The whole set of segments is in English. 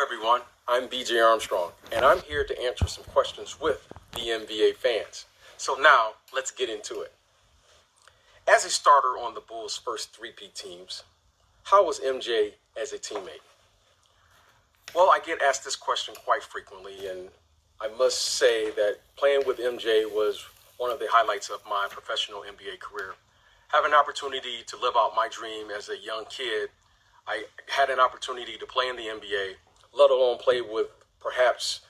Everyone, I'm BJ Armstrong, and I'm here to answer some questions with the NBA fans. So now, let's get into it. As a starter on the Bulls' first three-peat teams, how was MJ as a teammate? Well, I get asked this question quite frequently, and I must say that playing with MJ was one of the highlights of my professional NBA career. Having an opportunity to live out my dream as a young kid, I had an opportunity to play in the NBA, let alone play with perhaps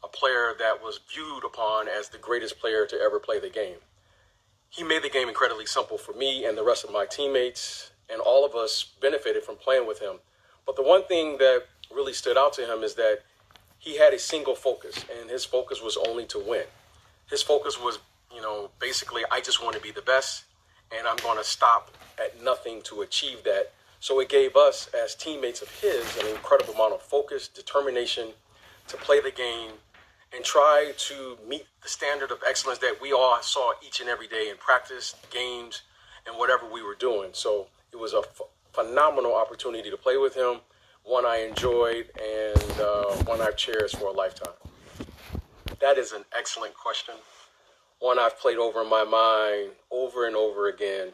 a player that was viewed upon as the greatest player to ever play the game. He made the game incredibly simple for me and the rest of my teammates, and all of us benefited from playing with him. But the one thing that really stood out to him is that he had a single focus, and his focus was only to win. His focus was, basically, I just want to be the best, and I'm going to stop at nothing to achieve that. So it gave us, as teammates of his, an incredible amount of focus, determination to play the game and try to meet the standard of excellence that we all saw each and every day in practice, games, and whatever we were doing. So it was a phenomenal opportunity to play with him, one I enjoyed and one I've cherished for a lifetime. That is an excellent question, one I've played over in my mind over and over again.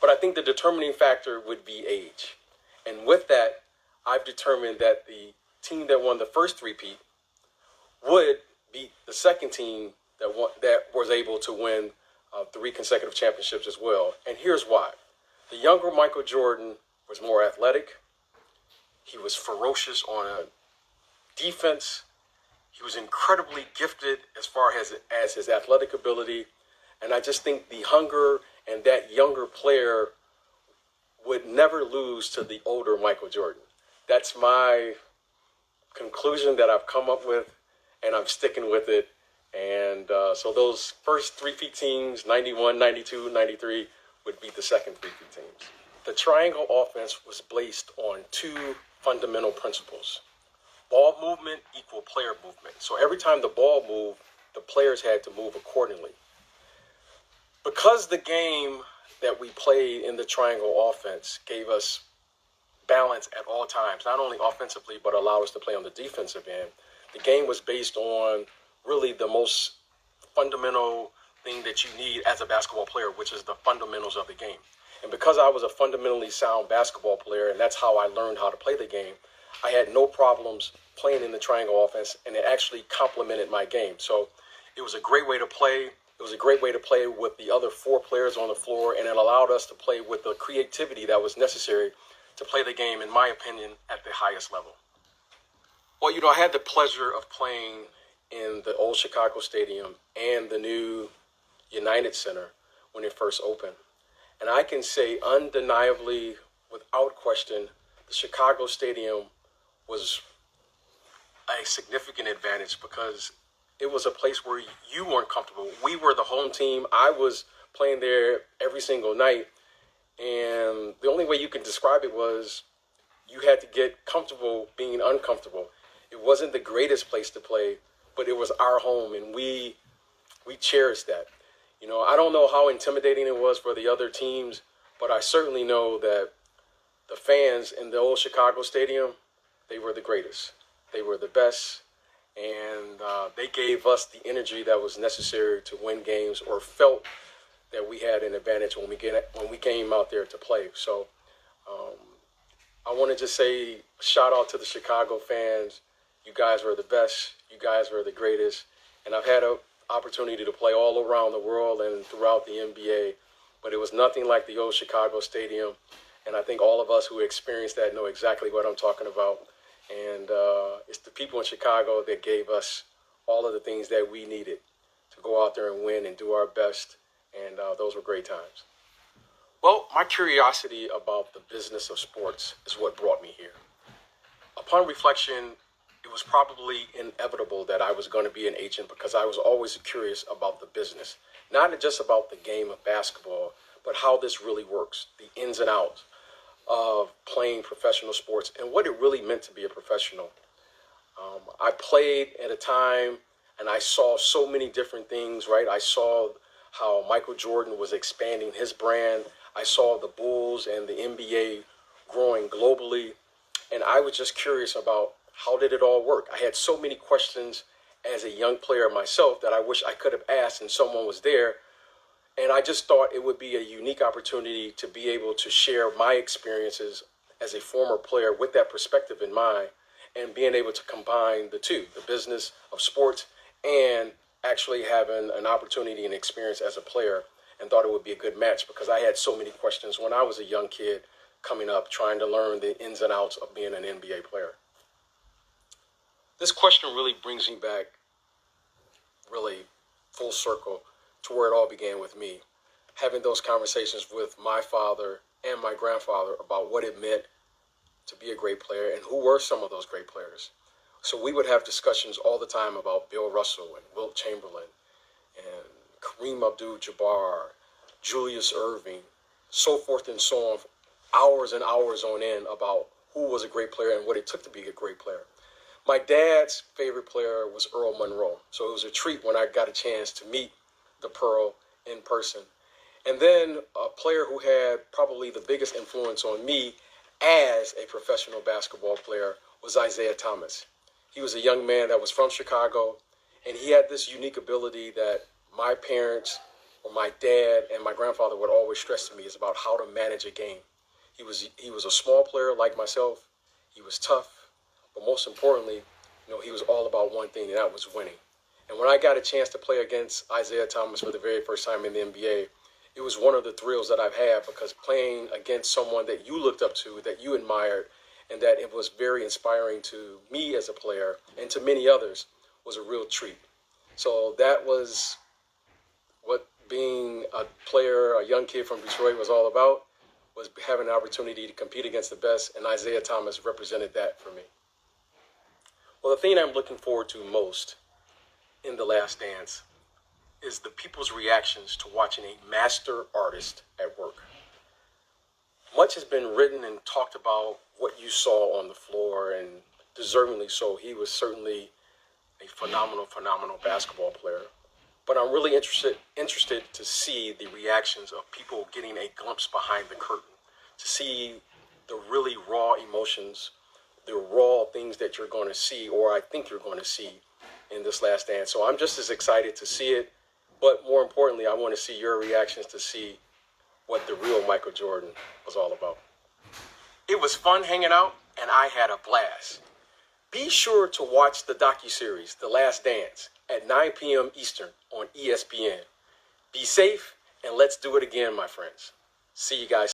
But I think the determining factor would be age. And with that, I've determined that the team that won the first three-peat would beat the second team that was able to win 3 consecutive championships as well. And here's why. The younger Michael Jordan was more athletic. He was ferocious on defense. He was incredibly gifted as far as his athletic ability. And I just think the hunger and that younger player would never lose to the older Michael Jordan. That's my conclusion that I've come up with, and I'm sticking with it. And so those first three-peat teams, 91, 92, 93, would beat the second three-peat teams. The triangle offense was based on 2 fundamental principles. Ball movement equal player movement. So every time the ball moved, the players had to move accordingly. Because the game that we played in the triangle offense gave us balance at all times, not only offensively, but allowed us to play on the defensive end, the game was based on really the most fundamental thing that you need as a basketball player, which is the fundamentals of the game. And because I was a fundamentally sound basketball player, and that's how I learned how to play the game, I had no problems playing in the triangle offense, and it actually complemented my game. So it was a great way to play. It was a great way to play with the other 4 players on the floor, and it allowed us to play with the creativity that was necessary to play the game, in my opinion, at the highest level. Well, I had the pleasure of playing in the old Chicago Stadium and the new United Center when it first opened. And I can say undeniably, without question, the Chicago Stadium was a significant advantage because it was a place where you weren't comfortable. We were the home team. I was playing there every single night. And the only way you can describe it was you had to get comfortable being uncomfortable. It wasn't the greatest place to play, but it was our home, and we cherished that. I don't know how intimidating it was for the other teams, but I certainly know that the fans in the old Chicago Stadium, they were the greatest. They were the best. And they gave us the energy that was necessary to win games, or felt that we had an advantage when we came out there to play. So I want to just say shout out to the Chicago fans. You guys were the best. You guys were the greatest. And I've had an opportunity to play all around the world and throughout the NBA, but it was nothing like the old Chicago Stadium. And I think all of us who experienced that know exactly what I'm talking about. And it's the people in Chicago that gave us all of the things that we needed to go out there and win and do our best. And those were great times. Well, my curiosity about the business of sports is what brought me here. Upon reflection, it was probably inevitable that I was going to be an agent because I was always curious about the business. Not just about the game of basketball, but how this really works, the ins and outs of playing professional sports and what it really meant to be a professional. I played at a time and I saw so many different things, right? I saw how Michael Jordan was expanding his brand. I saw the Bulls and the NBA growing globally. And I was just curious about how did it all work? I had so many questions as a young player myself that I wish I could have asked and someone was there. And I just thought it would be a unique opportunity to be able to share my experiences as a former player with that perspective in mind, and being able to combine the two, the business of sports and actually having an opportunity and experience as a player, and thought it would be a good match because I had so many questions when I was a young kid coming up, trying to learn the ins and outs of being an NBA player. This question really brings me back really full circle to where it all began with me, having those conversations with my father and my grandfather about what it meant to be a great player and who were some of those great players. So we would have discussions all the time about Bill Russell and Wilt Chamberlain and Kareem Abdul-Jabbar, Julius Erving, so forth and so on, hours and hours on end about who was a great player and what it took to be a great player. My dad's favorite player was Earl Monroe, so it was a treat when I got a chance to meet the Pearl in person. And then a player who had probably the biggest influence on me as a professional basketball player was Isaiah Thomas. He was a young man that was from Chicago, and he had this unique ability that my parents or my dad and my grandfather would always stress to me is about how to manage a game. He was a small player like myself. He was tough, but most importantly, he was all about one thing, and that was winning. And when I got a chance to play against Isaiah Thomas for the very first time in the NBA, it was one of the thrills that I've had, because playing against someone that you looked up to, that you admired, and that it was very inspiring to me as a player and to many others, was a real treat. So that was what being a player, a young kid from Detroit, was all about, was having an opportunity to compete against the best, and Isaiah Thomas represented that for me. Well, the thing I'm looking forward to most in The Last Dance is the people's reactions to watching a master artist at work. Much has been written and talked about what you saw on the floor, and deservingly so. He was certainly a phenomenal basketball player. But I'm really interested to see the reactions of people getting a glimpse behind the curtain, to see the really raw emotions, the raw things that you're going to see, or I think you're going to see, in this Last Dance. So I'm just as excited to see it, but more importantly, I want to see your reactions to see what the real Michael Jordan was all about. It was fun hanging out, and I had a blast. Be sure to watch the docuseries, The Last Dance, at 9 p.m. Eastern on ESPN. Be safe, and let's do it again, my friends. See you guys.